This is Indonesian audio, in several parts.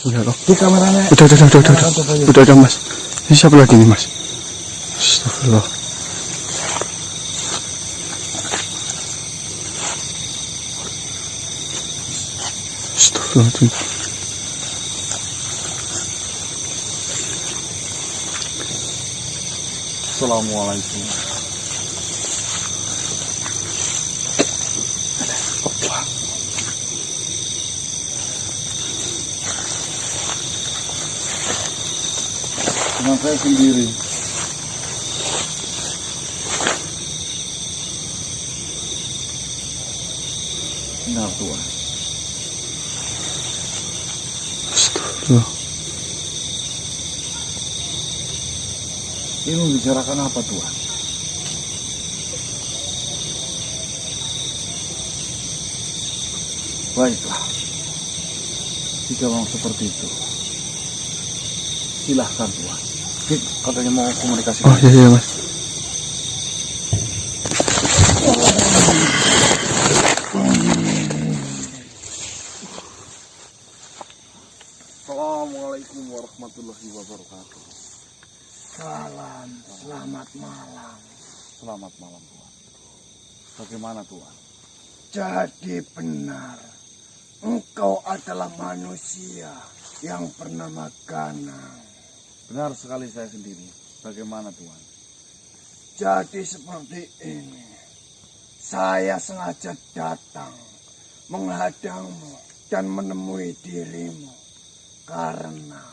Udah loh. Di kameranya. Udah Mas. Ini siapa lagi nih Mas? Astagfirullah. Astagfirullahaladzim. Assalamualaikum. Cuma saya sendiri. Benar Tuhan. Astagfirullah. Ini membicarakan apa Tuhan? Baiklah. Jika memang seperti itu, silahkan Tuhan. Katanya mau komunikasi. Oh iya Mas. Assalamualaikum warahmatullahi wabarakatuh. Salam, selamat malam. Selamat malam Tuhan. Bagaimana Tuhan? Jadi benar, engkau adalah manusia yang bernama Ganang. Benar sekali saya sendiri. Bagaimana Tuhan? Jadi seperti ini, saya sengaja datang menghadangmu dan menemui dirimu karena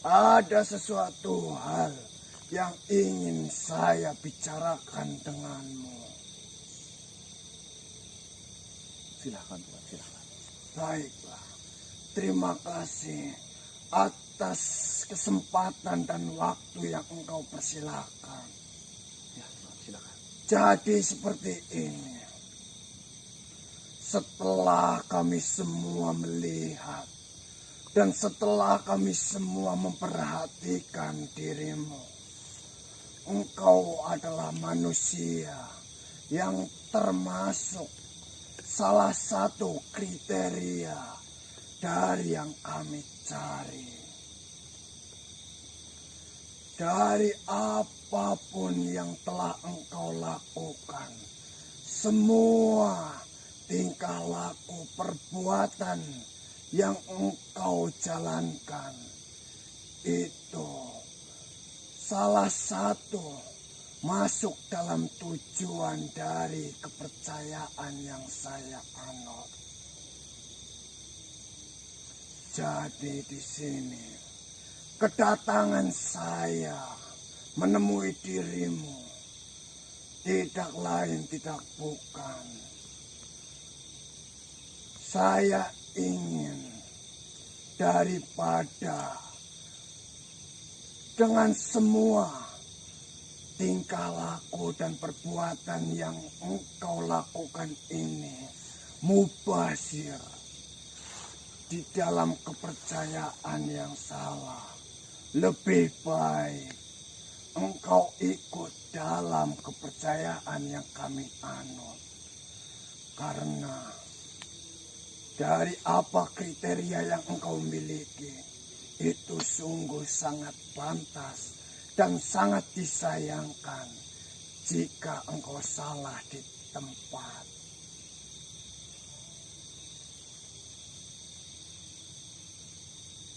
ada sesuatu hal yang ingin saya bicarakan denganmu. Silahkan Tuhan, silahkan. Baiklah, terima kasih atas kesempatan dan waktu yang engkau persilakan. Ya Tuhan, silahkan. Jadi seperti ini, setelah kami semua melihat dan setelah kami semua memperhatikan dirimu, engkau adalah manusia yang termasuk salah satu kriteria dari yang kami cari. Dari apapun yang telah engkau lakukan, semua tingkah laku perbuatan yang engkau jalankan, itu salah satu masuk dalam tujuan dari kepercayaan yang saya anut. Jadi di sini kedatangan saya menemui dirimu tidak lain tidak bukan. Saya ingin daripada dengan semua tingkah laku dan perbuatan yang engkau lakukan ini mubazir di dalam kepercayaan yang salah. Lebih baik engkau ikut dalam kepercayaan yang kami anut. Karena dari apa kriteria yang engkau miliki, itu sungguh sangat pantas dan sangat disayangkan jika engkau salah di tempat.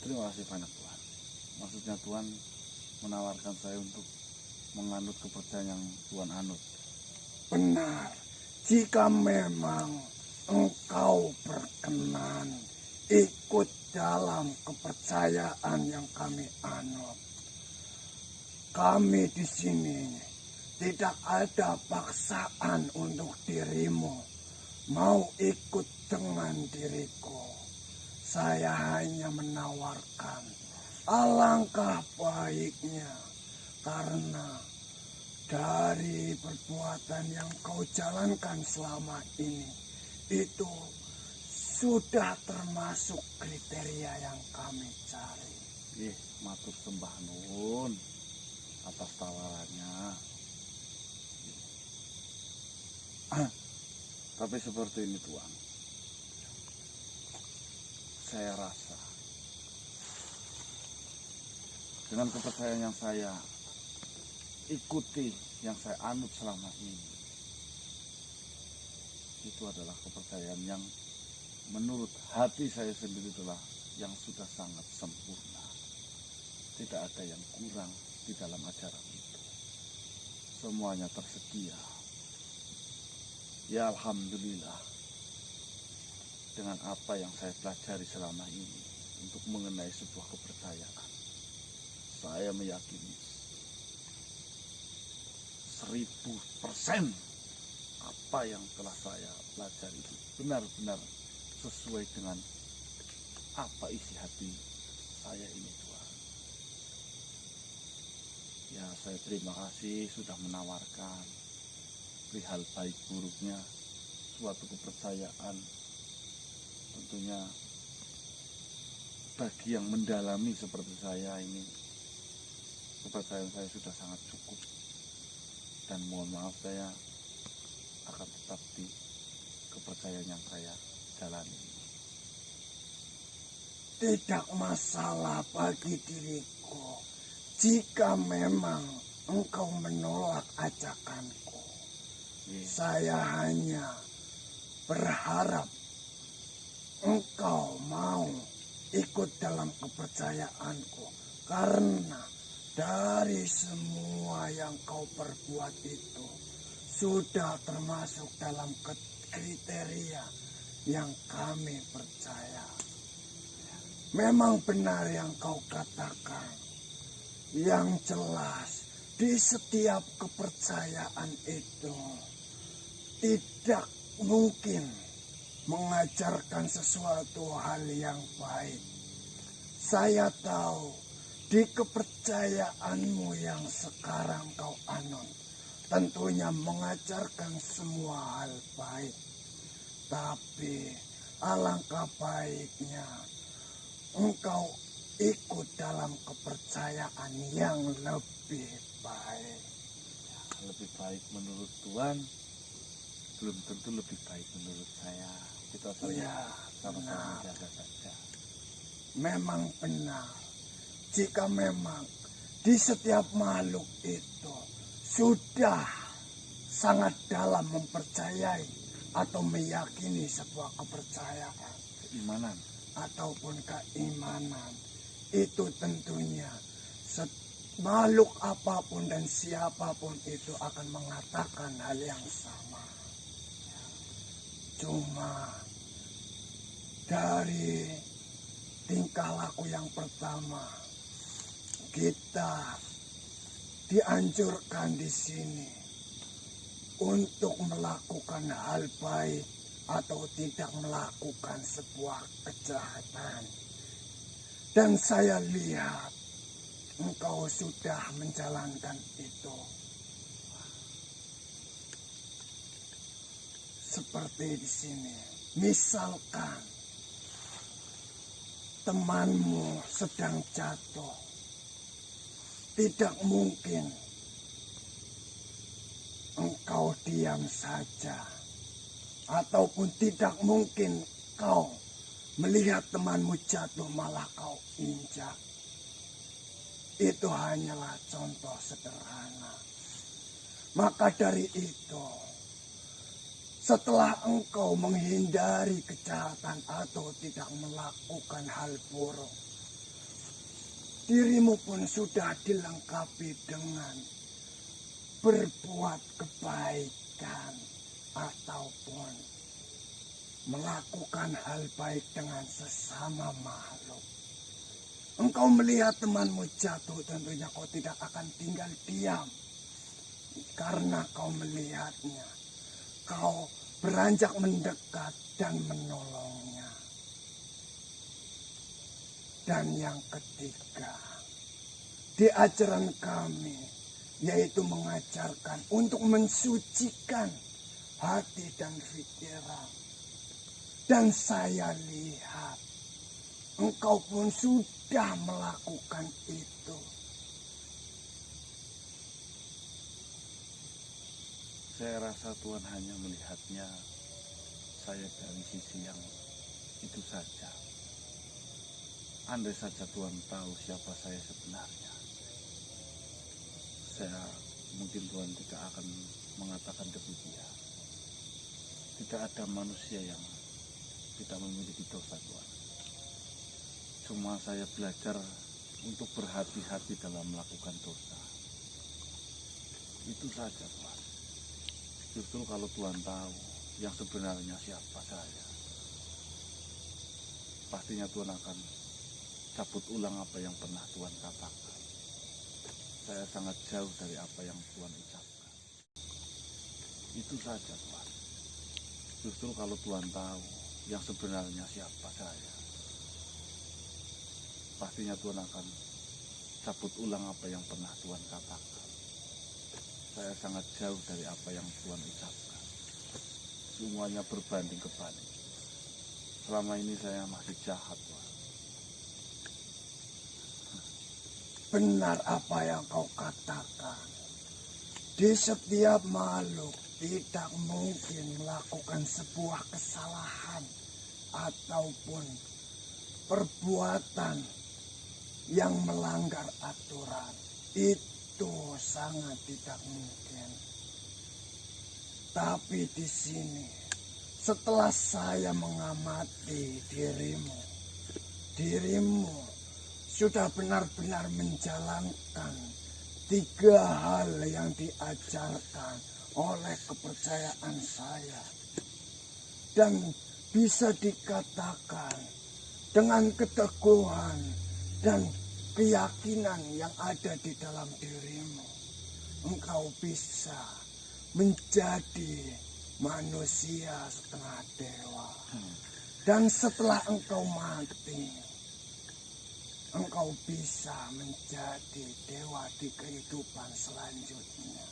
Terima kasih banyak Tuhan. Maksudnya Tuhan menawarkan saya untuk menganut kepercayaan yang Tuhan anut. Benar, jika memang engkau berkenan ikut dalam kepercayaan yang kami anut. Kami di sini tidak ada paksaan untuk dirimu mau ikut dengan diriku. Saya hanya menawarkan alangkah baiknya karena dari perbuatan yang kau jalankan selama ini itu sudah termasuk kriteria yang kami cari. Matur sembah nuwun atas tawarannya. Tapi seperti ini Tuhan, saya rasa dengan kepercayaan yang saya ikuti, yang saya anut selama ini, itu adalah kepercayaan yang menurut hati saya sendiri itulah yang sudah sangat sempurna. Tidak ada yang kurang di dalam ajaran itu. Semuanya tersedia. Ya Alhamdulillah, dengan apa yang saya pelajari selama ini untuk mengenai sebuah kepercayaan, saya meyakini 1000% apa yang telah saya pelajari itu benar-benar sesuai dengan apa isi hati saya ini, Tuhan. Ya, saya terima kasih sudah menawarkan perihal baik buruknya suatu kepercayaan. Tentunya bagi yang mendalami seperti saya ini, kepercayaan saya sudah sangat cukup. Dan mohon maaf, saya akan tetap di kepercayaan yang saya jalani. Tidak masalah bagi diriku jika memang engkau menolak ajakanku. Saya hanya berharap engkau mau ikut dalam kepercayaanku, karena dari semua yang kau perbuat itu sudah termasuk dalam kriteria yang kami percaya. Memang benar yang kau katakan, yang jelas di setiap kepercayaan itu tidak mungkin mengajarkan sesuatu hal yang baik. Saya tahu di kepercayaanmu yang sekarang kau anut tentunya mengajarkan semua hal baik. Tapi alangkah baiknya engkau ikut dalam kepercayaan yang lebih baik. Lebih baik menurut Tuhan belum tentu lebih baik menurut saya. Kita sama-sama menjaga saja. Memang benar, jika memang di setiap makhluk itu sudah sangat dalam mempercayai atau meyakini sebuah kepercayaan, Keimanan ataupun keimanan, itu tentunya makhluk apapun dan siapapun itu akan mengatakan hal yang sama. Cuma dari tingkah laku yang pertama, kita dianjurkan di sini untuk melakukan hal baik atau tidak melakukan sebuah kejahatan. Dan saya lihat engkau sudah menjalankan itu. Seperti di sini, misalkan temanmu sedang jatuh, tidak mungkin engkau diam saja, ataupun tidak mungkin kau melihat temanmu jatuh malah kau injak. Itu hanyalah contoh sederhana. Maka dari itu, setelah engkau menghindari kejahatan atau tidak melakukan hal buruk, dirimu pun sudah dilengkapi dengan berbuat kebaikan ataupun melakukan hal baik dengan sesama makhluk. Engkau melihat temanmu jatuh, tentunya kau tidak akan tinggal diam. Karena kau melihatnya, kau beranjak mendekat dan menolongnya. Dan yang ketiga, di ajaran kami, yaitu mengajarkan untuk mensucikan hati dan pikiran. Dan saya lihat engkau pun sudah melakukan itu. saya rasa Tuhan hanya melihatnya saya dari sisi yang itu saja. Andai saja Tuhan tahu siapa saya sebenarnya, mungkin Tuhan tidak akan mengatakan demikian. Tidak ada manusia yang tidak memiliki dosa, Tuhan. Cuma saya belajar untuk berhati-hati dalam melakukan dosa. Itu saja, Tuhan. Justru kalau Tuhan tahu yang sebenarnya siapa saya, pastinya Tuhan akan cabut ulang apa yang pernah Tuhan katakan. Saya sangat jauh dari apa yang Tuhan ucapkan. Itu saja, Tuhan. Justru kalau Tuhan tahu yang sebenarnya siapa saya, pastinya Tuhan akan cabut ulang apa yang pernah Tuhan katakan. Saya sangat jauh dari apa yang Tuhan ucapkan. Semuanya berbanding kebalik. Selama ini saya masih jahat, Tuhan. Benar apa yang kau katakan. Di setiap makhluk tidak mungkin melakukan sebuah kesalahan ataupun perbuatan yang melanggar aturan. Itu sangat tidak mungkin. Tapi di sini, setelah saya mengamati dirimu sudah benar-benar menjalankan 3 hal yang diajarkan oleh kepercayaan saya. Dan bisa dikatakan dengan keteguhan dan keyakinan yang ada di dalam dirimu, engkau bisa menjadi manusia setengah dewa. Dan setelah engkau mati, engkau bisa menjadi dewa di kehidupan selanjutnya.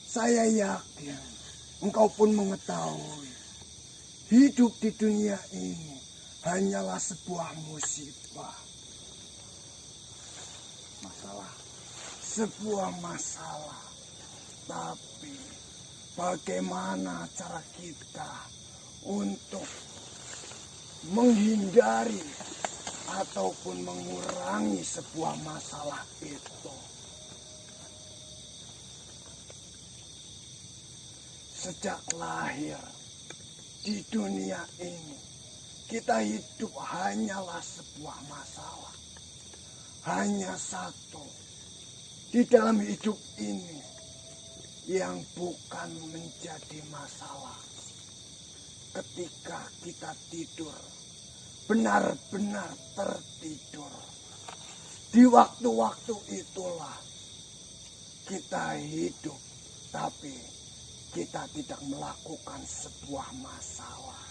Saya yakin engkau pun mengetahui hidup di dunia ini hanyalah sebuah musibah. Sebuah masalah. Tapi bagaimana cara kita untuk menghindari ataupun mengurangi sebuah masalah itu? Sejak lahir di dunia ini, kita hidup hanyalah sebuah masalah. Hanya satu di dalam hidup ini yang bukan menjadi masalah. Ketika kita tidur, benar-benar tertidur. Di waktu-waktu itulah kita hidup, tapi kita tidak melakukan sebuah masalah.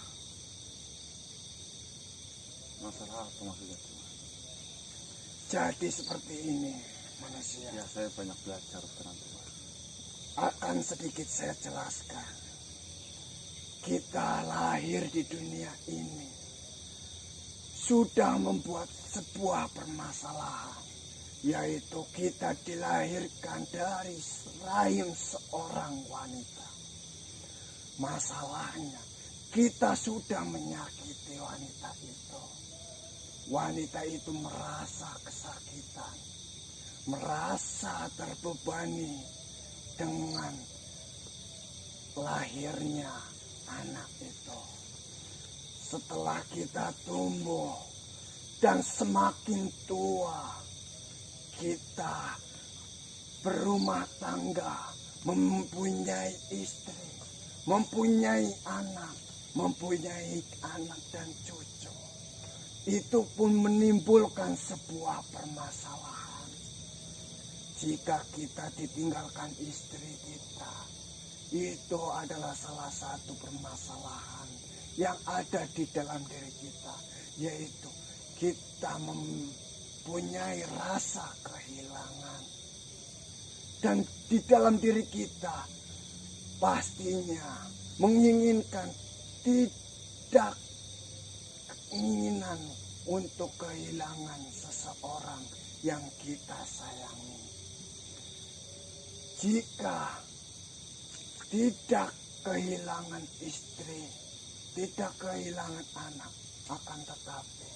Masalah apa maksudnya? Jadi seperti ini manusia. Ya, saya banyak belajar dengan Tuhan. Akan sedikit saya jelaskan. Kita lahir di dunia ini sudah membuat sebuah permasalahan, yaitu kita dilahirkan dari rahim seorang wanita. Masalahnya, kita sudah menyakiti wanita itu. Wanita itu merasa kesakitan, merasa terbebani dengan lahirnya anak itu. Setelah kita tumbuh dan semakin tua, kita berumah tangga, mempunyai istri, mempunyai anak dan cucu. Itu pun menimbulkan sebuah permasalahan. Jika kita ditinggalkan istri kita, itu adalah salah satu permasalahan yang ada di dalam diri kita, yaitu kita mempunyai rasa kehilangan. Dan di dalam diri kita pastinya menginginkan tidak keinginan untuk kehilangan seseorang yang kita sayangi. Jika tidak kehilangan istri, tidak kehilangan anak, akan tetapi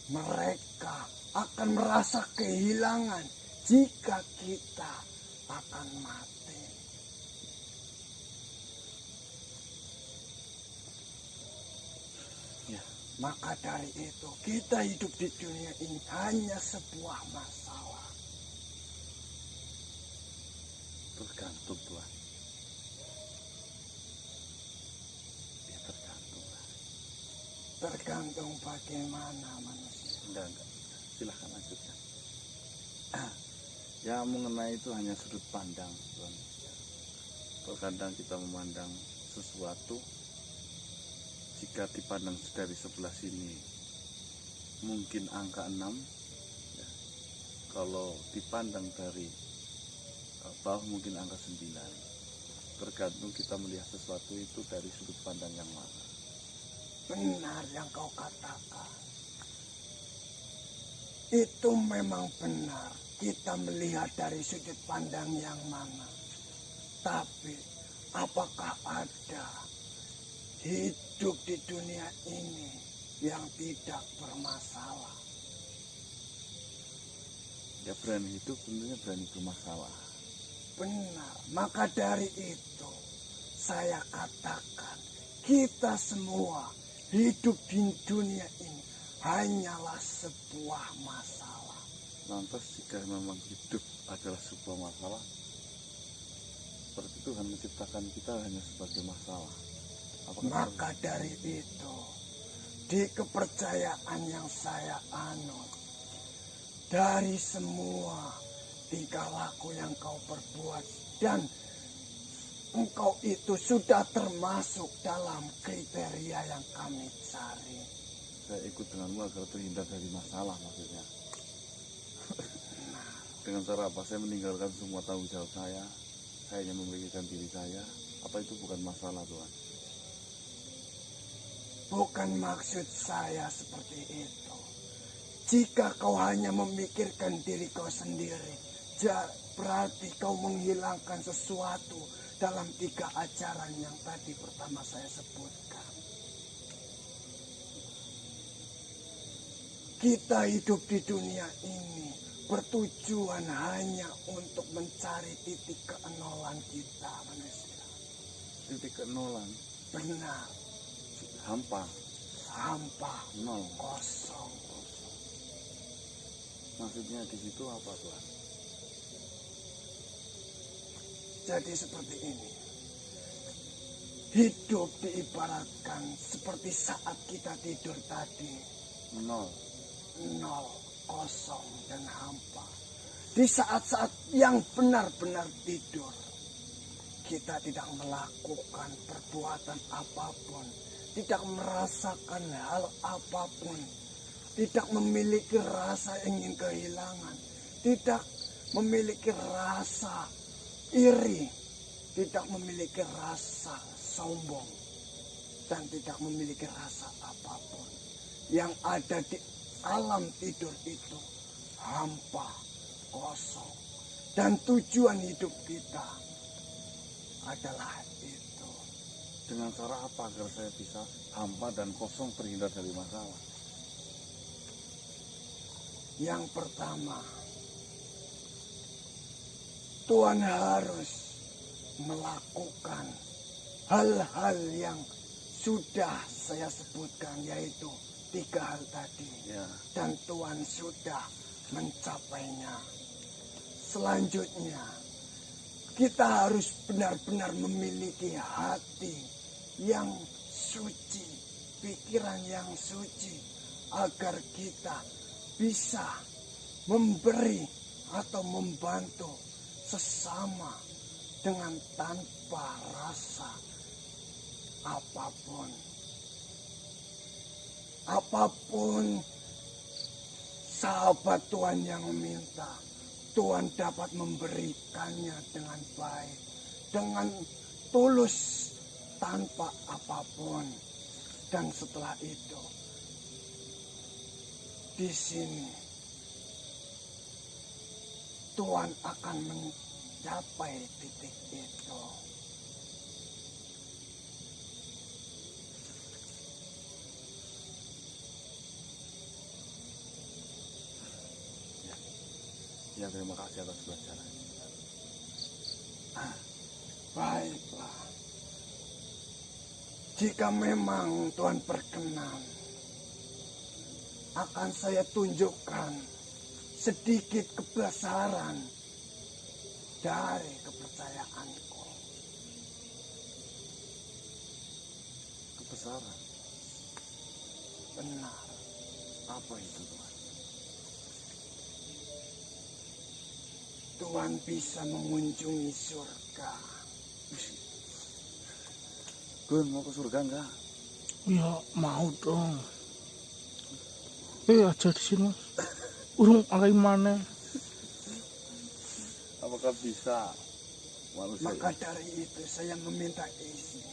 mereka akan merasa kehilangan jika kita akan mati. Ya, Maka dari itu kita hidup di dunia ini hanya sebuah masalah. tergantung Tuhan. Ya tergantung lah. Tergantung bagaimana manusia. Enggak. Silahkan lanjutkan. Ya mengenai itu hanya sudut pandang Tuhan. Terkadang kita memandang sesuatu, jika dipandang dari sebelah sini mungkin angka 6 ya. Kalau dipandang dari bawah mungkin angka 9. Tergantung kita melihat sesuatu itu dari sudut pandang yang mana. Benar yang kau katakan. Itu memang benar. Kita melihat dari sudut pandang yang mana. Tapi apakah ada hidup di dunia ini yang tidak bermasalah? Ya berani hidup tentunya berani bermasalah. Benar. Maka dari itu saya katakan kita semua hidup di dunia ini hanyalah sebuah masalah. Lantas jika memang hidup adalah sebuah masalah, seperti Tuhan menciptakan kita hanya sebagai masalah. Maka dari itu, di kepercayaan yang saya anut, dari semua tingkah laku yang kau perbuat, dan engkau itu sudah termasuk dalam kriteria yang kami cari. Saya ikut denganmu agar terhindar dari masalah maksudnya. Dengan cara apa? Saya meninggalkan semua tanggung jawab saya hanya memikirkan diri saya. Apa itu bukan masalah Tuhan? Bukan maksud saya seperti itu. Jika kau hanya memikirkan diri kau sendiri, berarti kau menghilangkan sesuatu dalam 3 ajaran yang tadi pertama saya sebutkan. Kita hidup di dunia ini bertujuan hanya untuk mencari titik keenolan kita manusia. Titik kenolan, Benar. hampa, Sampah, nol. kosong. Maksudnya di situ apa Tuhan? Jadi seperti ini. Hidup diibaratkan seperti saat kita tidur tadi. Nol. Nol, kosong, dan hampa. Di saat-saat yang benar-benar tidur, kita tidak melakukan perbuatan apapun, tidak merasakan hal apapun, tidak memiliki rasa ingin kehilangan, tidak memiliki rasa iri, tidak memiliki rasa sombong, dan tidak memiliki rasa apapun. Yang ada di alam tidur itu hampa, kosong, dan tujuan hidup kita adalah itu. Dengan cara apa agar saya bisa hampa dan kosong terhindar dari masalah? Yang pertama, Tuhan harus melakukan hal-hal yang sudah saya sebutkan, yaitu 3 hal tadi. Ya. Dan Tuhan sudah mencapainya. Selanjutnya, kita harus benar-benar memiliki hati yang suci, pikiran yang suci, agar kita bisa memberi atau membantu sesama dengan tanpa rasa apapun. Apapun sahabat Tuhan yang meminta, Tuhan dapat memberikannya dengan baik, dengan tulus, tanpa apapun. Dan setelah itu, di sini Tuhan akan mencapai titik itu. Ya terima kasih atas pelajaran. Baiklah. Jika memang Tuhan berkenan, akan saya tunjukkan sedikit kebesaran dari kepercayaanku. Kebesaran. Benar. Apa itu Tuhan? Tuhan bisa mengunjungi surga. Gun mau ke surga enggak? Ya mau dong. Aja di sini mas. Urung alai mana? Apakah bisa manusia? Maka dari itu saya meminta izin.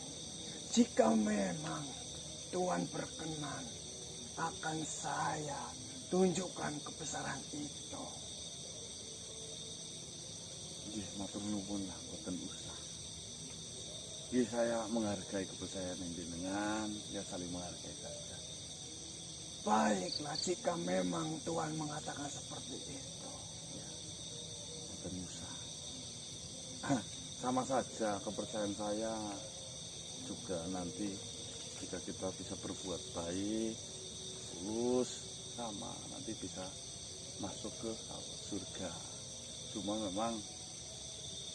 Jika memang Tuhan berkenan, akan saya tunjukkan kebesaran itu. Nggih, matur nuwun lah boten usah. Nggih, saya menghargai kepercayaan yang jenengan, ya saling menghargai saja. Baiklah, jika memang Tuhan mengatakan seperti itu. Ya, boten usah. Sama saja kepercayaan saya juga nanti jika kita bisa berbuat baik, terus sama nanti bisa masuk ke surga. Cuma memang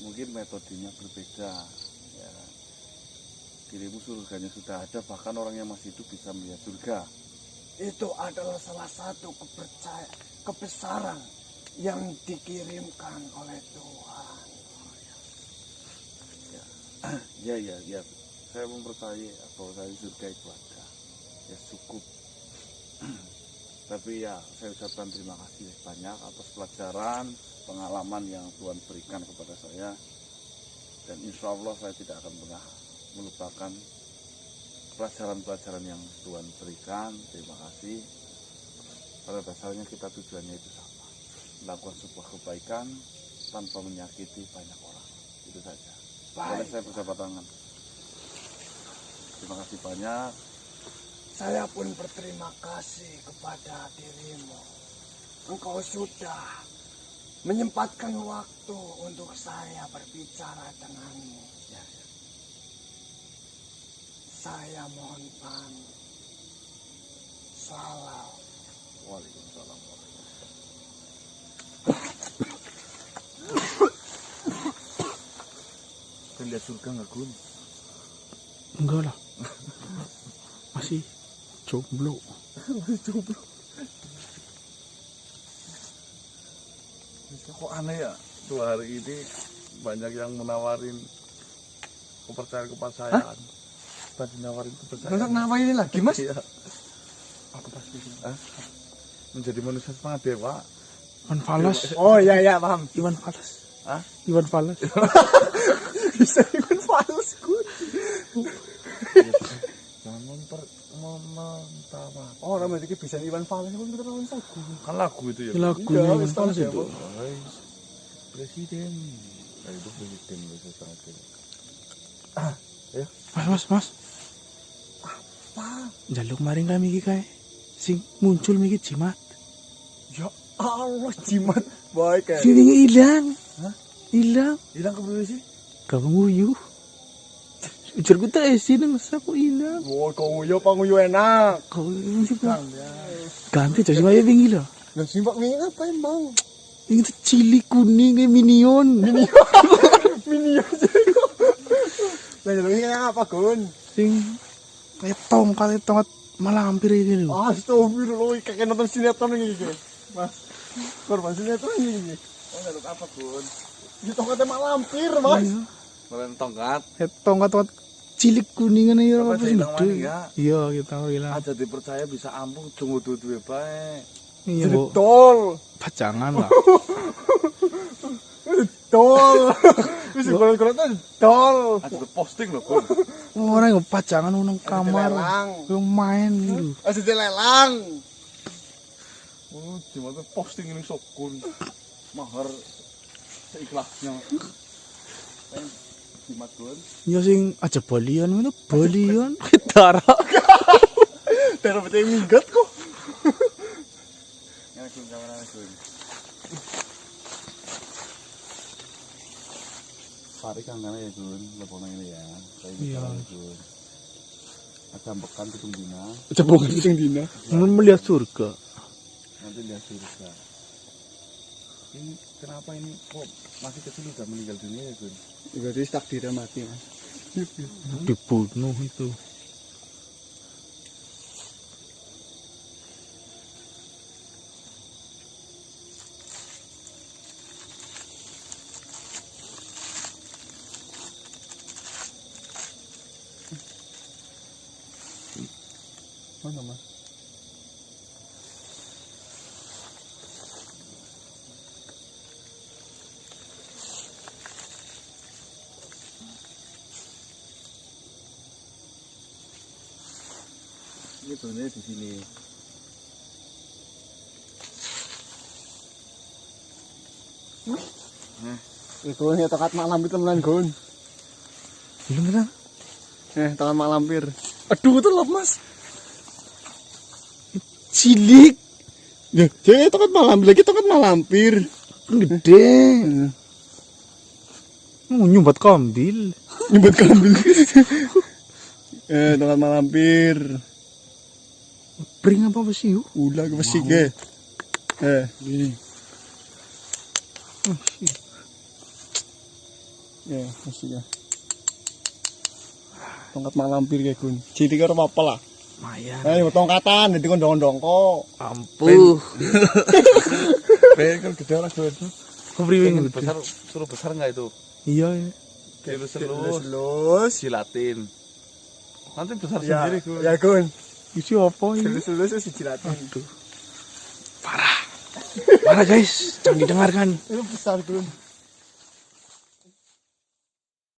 mungkin metodenya berbeda, ya kan? Dirimu surganya sudah ada, bahkan orang yang masih hidup bisa melihat surga. Itu adalah salah satu kebesaran yang dikirimkan oleh Tuhan. Ya, saya mempercayai bahwa saya surga itu ada, ya cukup. Tapi ya saya ucapkan terima kasih banyak atas pelajaran, pengalaman yang Tuhan berikan kepada saya. Dan insya Allah saya tidak akan pernah melupakan pelajaran-pelajaran yang Tuhan berikan. Terima kasih. Pada dasarnya kita tujuannya itu sama, melakukan sebuah kebaikan tanpa menyakiti banyak orang. Itu saja. Boleh saya berjabat tangan. Terima kasih banyak. Saya pun berterima kasih kepada dirimu. Engkau sudah menyempatkan waktu untuk saya berbicara denganmu. Ya. Saya mohon pamit. Salam. Waalaikumsalam. Kita lihat surga nggak, Gun? Enggak lah. Masih jomblo. Kok aneh ya? Tuh hari ini banyak yang menawarin kepercayaan. Tadi nawarin kepercayaan. Nama ini lagi, Mas? Iya. Aku pasti. Menjadi manusia setengah dewa. Iwan Fals. Oh iya paham. Iwan Fals. Hah? Iwan Fals. Bisa Iwan Fals, Gun. Jangan mentawa. Oh, namanya iki bisa Iwan Fals, Gun, kita lawan sagu. Kan lagu itu ya. Lagu Iya, Iwan wis Fals tahu itu. Guys, presiden. Nah, itu presiden manusia setengah dewa. Mas. Apa? Jaluk maring kami iki kae. Sing muncul miki jimat. Ya Allah, jimat baik ya. Sing ilang. Hah? Ilang. Hilang ke mana sih? Kamu nguyu. Ujar ku tak esi nang saku ilang. Oh, kau nguyo apa nguyo enak? Kau nguyu kan. Ganti jadi maya wingi lho. Lah simbak wingi apa emang? Ini tuh cilik kuning kayak minion. Minion jago. Lah jadi wingi apa, Gun? Sing kayak tongkat malah hampir ini lho. Astagfirullah, kakek nonton sinetron ini iki. Mas. Korban sinetron ini. Oh, nggak apa, Gun? Di tongkatnya mak lampir, Mas. Iya. Kalian tongkat. Kayak tongkat cilik kuningan ya Apa apa sih sih? hilang maning ya? Iya, kita hilang. Aja dipercaya bisa ampuh, cuma duwe bae. Iya, Jadi kok tol. pacangan lah. Tol. Wis golek-golek tuh tol. Aja posting loh, Gun. Orang yang pacangan nang kamar. Lelang. Yang main gitu. Aja dilelang. Oh, cuma tuh posting ini sok, Gun. Mahar seikhlasnya. Jimat, Gun. Ya sing aja balian itu balian darah. Darah betul minggat kok. Ini Gun, kamera Gun. Pari kan karena ya Gun, lepon ini ya. Kayak gitu Iya. ya, Gun. Ada bekan pitung dina, Cepung pitung dina. Melihat surga. nanti lihat surga. Ini kenapa ini kok masih kecil udah meninggal dunia ya Gun? Berarti takdirnya mati, Mas. Dibunuh itu. Mana, Mas? Ini sebenarnya di sini. Itu ya tokat mak lampir temenan, Gun. Belum kan? Tokat mak lampir. Aduh, telap, Mas. Cilik. Ya, jadi tokat mak lampir lagi tokat mak lampir. Gede. Mau nyumbat kambil. Nyebut kambing. Tokat mak lampir. Pring apa sih yuk? Ulah ke pesik ya. Ini. Oh, sih. Ya, pesik ya. Tongkat mak lampir kayak Gun. Jadi karo apa lah? Lumayan. Tongkatan jadi kondong-kondong kok. Ampuh. Kan gede lah Gun. Kepriwing Besar, suruh besar nggak itu? Iya ya. Dilus-lus, Lus. jilatin. Nanti besar Ya, sendiri Gun. ya Gun. Isi apa ini? Lus sih jilatin. Parah guys, jangan didengarkan. Itu besar Gun.